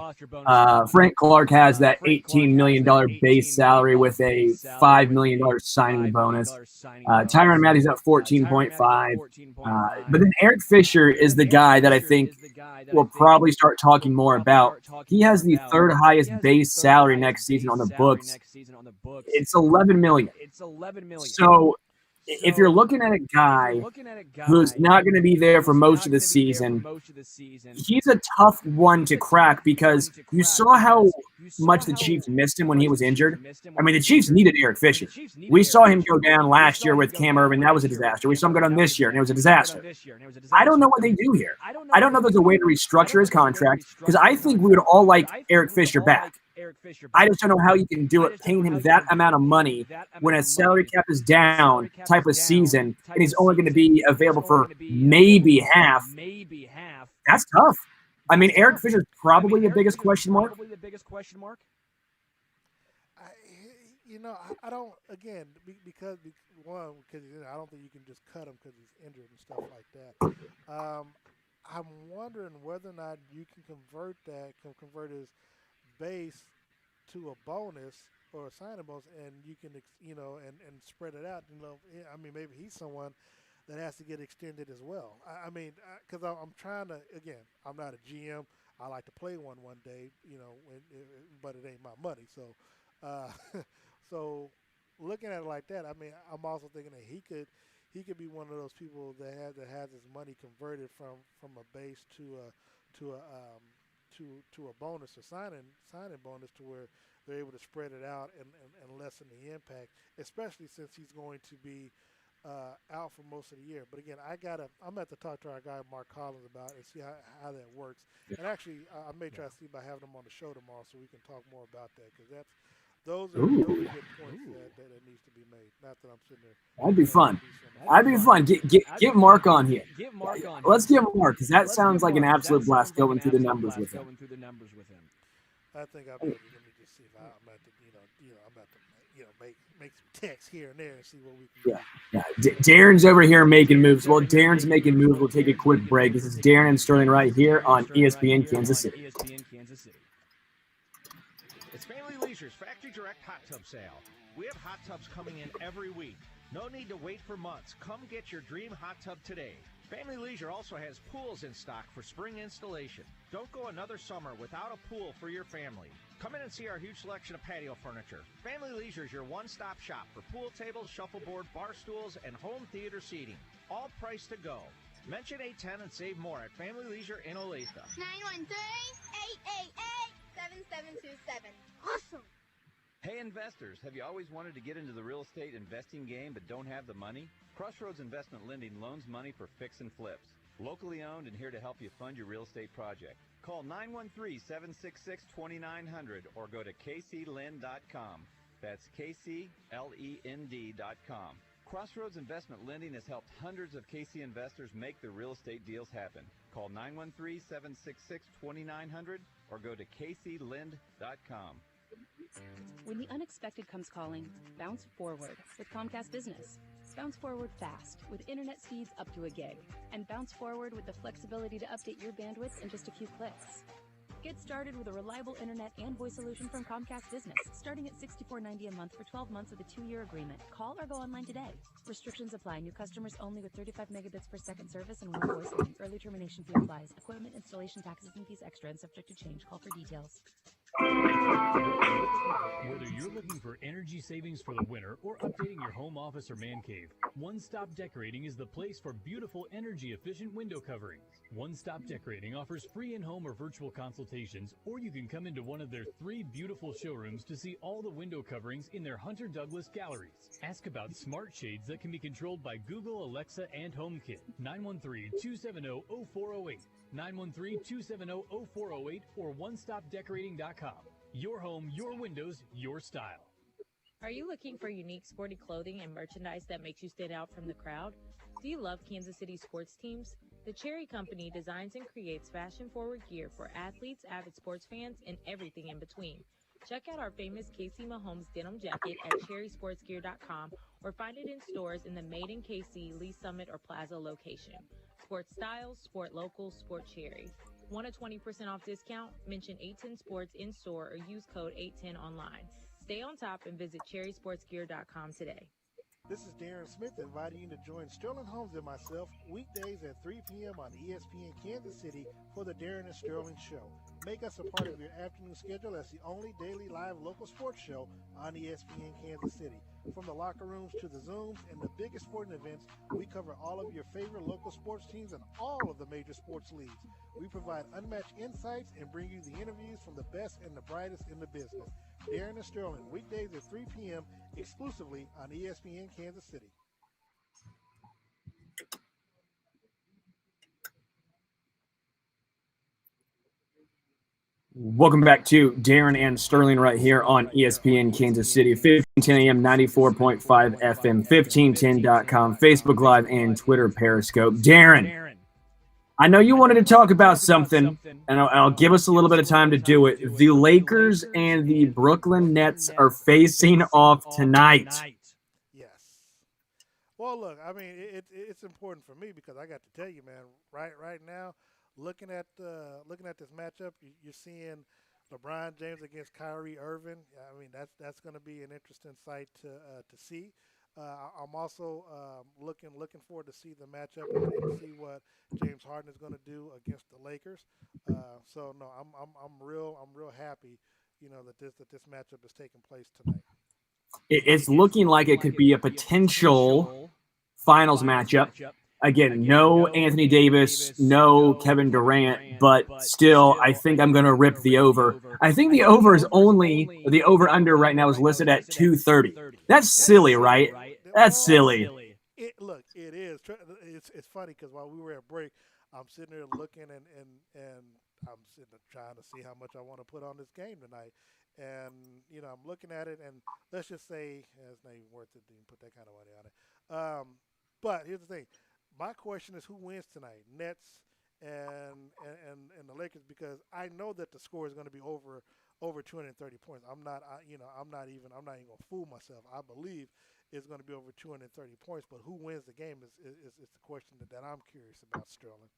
Frank Clark has that $18 million base salary with a $5 million signing bonus. Tyrann Matthew's at 14.5. But then Eric Fisher is the guy that I think we'll probably start talking more about. He has the third highest base salary next season on the books. It's $11 million. So if you're looking at a guy who's not going to be there for most of the season, he's a tough one to crack because you saw how much the Chiefs missed him when he was injured. I mean, the Chiefs needed Eric Fisher. We saw him go down last year with Cam Irvin. That was a disaster. We saw him go down this year, and it was a disaster. I don't know what they do here. I don't know if there's a way to restructure his contract because I think we would all like Eric Fisher back. I just don't know how you can do it, paying him that amount of money when his salary cap is down type of season, and he's only going to be available for maybe half. That's tough. I mean, Eric Fisher's probably the biggest question mark. I don't. Again, because I don't think you can just cut him because he's injured and stuff like that. I'm wondering whether or not you can convert his base to a bonus or a signing bonus, and you can and spread it out. I mean, maybe he's someone that has to get extended as well. I mean, because I'm trying to. Again, I'm not a GM. I like to play one day, but it ain't my money. So, so looking at it like that, I mean, I'm also thinking that he could be one of those people that has his money converted from a base to a bonus or signing bonus to where they're able to spread it out and lessen the impact, especially since he's going to be out for most of the year. But again, I'm going to have to talk to our guy Mark Collins about it and see how that works. And actually, I may try to see about having him on the show tomorrow so we can talk more about that, because those are good points that needs to be made. Not that I'm sitting there. That'd be fun. Get Mark on here. Let's get Mark, because that sounds like an absolute blast going through the numbers with him. I think I'll be able to, let me just see if I'm about to, make some text here and there and see what we can do. Darren's over here making moves. Well, Darren's making moves. We'll take a quick break. This is Darren and Sterling right here on ESPN Kansas City. It's Family Leisure's Factory Direct Hot Tub Sale. We have hot tubs coming in every week. No need to wait for months. Come get your dream hot tub today. Family Leisure also has pools in stock for spring installation. Don't go another summer without a pool for your family. Come in and see our huge selection of patio furniture. Family Leisure is your one-stop shop for pool tables, shuffleboard, bar stools, and home theater seating. All priced to go. Mention 810 and save more at Family Leisure in Olathe. 913-888-7727. Awesome! Hey investors, have you always wanted to get into the real estate investing game but don't have the money? Crossroads Investment Lending loans money for fix and flips. Locally owned and here to help you fund your real estate project. Call 913-766-2900 or go to kclend.com. That's KCLEND.com. Crossroads Investment Lending has helped hundreds of KC investors make their real estate deals happen. Call 913-766-2900 or go to kclend.com. When the unexpected comes calling, bounce forward with Comcast Business. Bounce forward fast with internet speeds up to a gig. And bounce forward with the flexibility to update your bandwidth in just a few clicks. Get started with a reliable internet and voice solution from Comcast Business, starting at $64.90 a month for 12 months with a 2-year agreement. Call or go online today. Restrictions apply. New customers only with 35 megabits per second service and 1 voice line. Early termination fee applies. Equipment installation taxes and fees extra and subject to change. Call for details. Whether you're looking for energy savings for the winter or updating your home office or man cave, One Stop Decorating is the place for beautiful energy-efficient window coverings. One Stop Decorating offers free in-home or virtual consultations, or you can come into one of their 3 beautiful showrooms to see all the window coverings in their Hunter Douglas galleries. Ask about smart shades that can be controlled by Google, Alexa, and HomeKit. 913-270-0408. 913-270-0408 or onestopdecorating.com. Your home, your windows, your style. Are you looking for unique sporty clothing and merchandise that makes you stand out from the crowd? Do you love Kansas City sports teams? The Cherry Company designs and creates fashion-forward gear for athletes, avid sports fans, and everything in between. Check out our famous KC Mahomes denim jacket at cherrysportsgear.com or find it in stores in the Made in KC, Lee Summit, or Plaza location. Sport styles, sport local, sport Cherry. Want a 20% off discount? Mention 810 Sports in store or use code 810 online. Stay on top and visit cherrysportsgear.com today. This is Darren Smith inviting you to join Sterling Holmes and myself weekdays at 3 p.m. on ESPN Kansas City for the Darren and Sterling Show. Make us a part of your afternoon schedule as the only daily live local sports show on ESPN Kansas City. From the locker rooms to the Zooms and the biggest sporting events, we cover all of your favorite local sports teams and all of the major sports leagues. We provide unmatched insights and bring you the interviews from the best and the brightest in the business. Darren and Sterling, weekdays at 3 p.m. exclusively on ESPN Kansas City. Welcome back to Darren and Sterling right here on ESPN Kansas City, 1510 AM, 94.5 FM, 1510.com, Facebook Live, and Twitter Periscope. Darren, I know you wanted to talk about something, and I'll give us a little bit of time to do it. The Lakers and the Brooklyn Nets are facing off tonight. Yes. Well, look, I mean, it's important for me because I got to tell you, man, right now, looking at this matchup, you're seeing LeBron James against Kyrie Irving. I mean, that's going to be an interesting sight to see. I'm also looking forward to see the matchup and see what James Harden is going to do against the Lakers. So no, I'm real happy, that this matchup is taking place tonight. It's looking like it could be a potential finals matchup. Again, no Anthony Davis, no Kevin Durant, but still, I think I'm going to rip the over. I think the over-under right now is listed at 230. That's silly, right? That's silly. Look, it is. It's funny because while we were at break, I'm sitting there looking and I'm sitting there trying to see how much I want to put on this game tonight. And, I'm looking at it, and let's just say it's not even worth it to even put that kind of money on it. But here's the thing. My question is, who wins tonight, Nets and the Lakers? Because I know that the score is going to be over 230 points. I'm not even going to fool myself. I believe it's going to be over 230 points. But who wins the game is the question that I'm curious about, Sterling.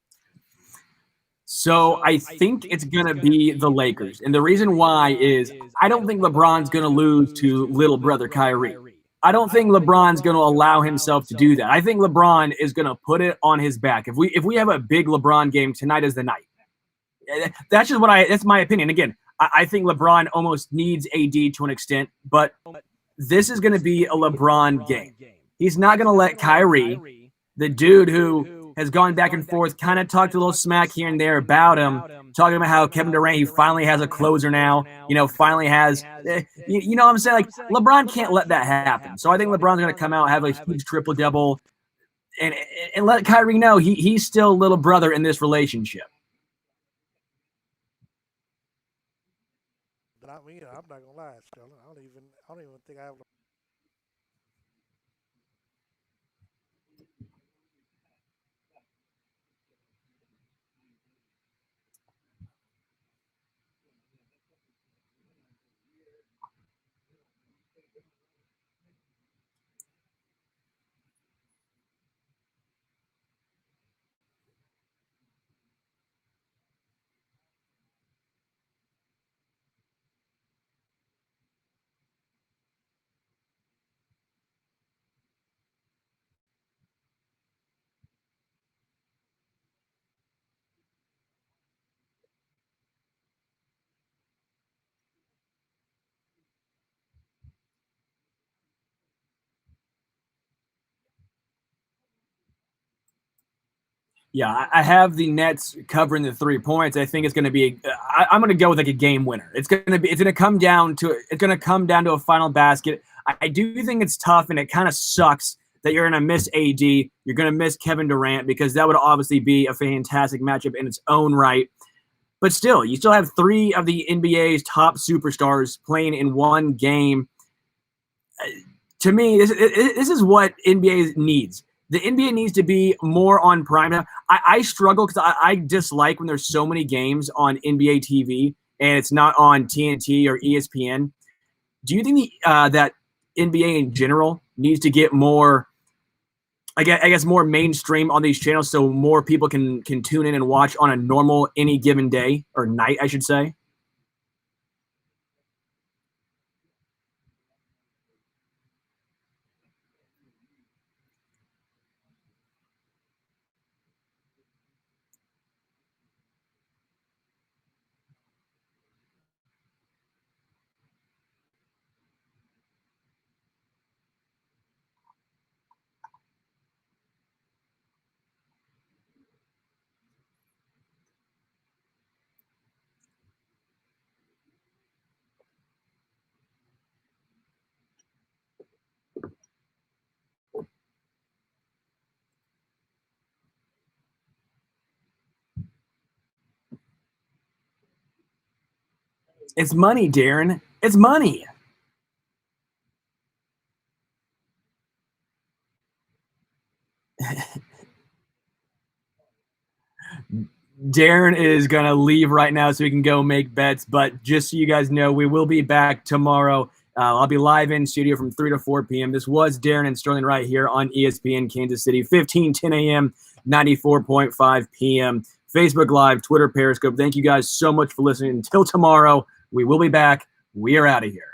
So I think it's going to be the Lakers. And the reason why is I don't think LeBron's going to lose to little brother Kyrie. I don't think LeBron's going to allow himself to do that. I think LeBron is going to put it on his back. If we have a big LeBron game, tonight is the night. That's just that's my opinion. Again, I think LeBron almost needs AD to an extent, but this is going to be a LeBron game. He's not going to let Kyrie, the dude who has gone back and forth, kind of talked a little smack here and there about him, talking about how Kevin Durant, he finally has a closer now, finally has, you know what I'm saying? Like, LeBron can't let that happen. So I think LeBron's going to come out, have a huge triple-double, and let Kyrie know he's still little brother in this relationship. But I'm not going to lie, Sterling. I don't even think I have Yeah, I have the Nets covering the 3 points. I think it's going to be. I'm going to go with like a game winner. It's going to come down to a final basket. I do think it's tough, and it kind of sucks that you're going to miss AD. You're going to miss Kevin Durant because that would obviously be a fantastic matchup in its own right. But still, you still have 3 of the NBA's top superstars playing in one game. To me, this is what NBA needs. The NBA needs to be more on prime time. I struggle because I dislike when there's so many games on NBA TV and it's not on TNT or ESPN. Do you think that NBA in general needs to get more, I guess, more mainstream on these channels so more people can tune in and watch on a normal any given day or night, I should say? It's money, Darren. It's money. Darren is going to leave right now so we can go make bets. But just so you guys know, we will be back tomorrow. I'll be live in studio from 3 to 4 p.m. This was Darren and Sterling right here on ESPN Kansas City, 15:10 a.m., 94.5 p.m. Facebook Live, Twitter, Periscope. Thank you guys so much for listening. Until tomorrow, we will be back. We are out of here.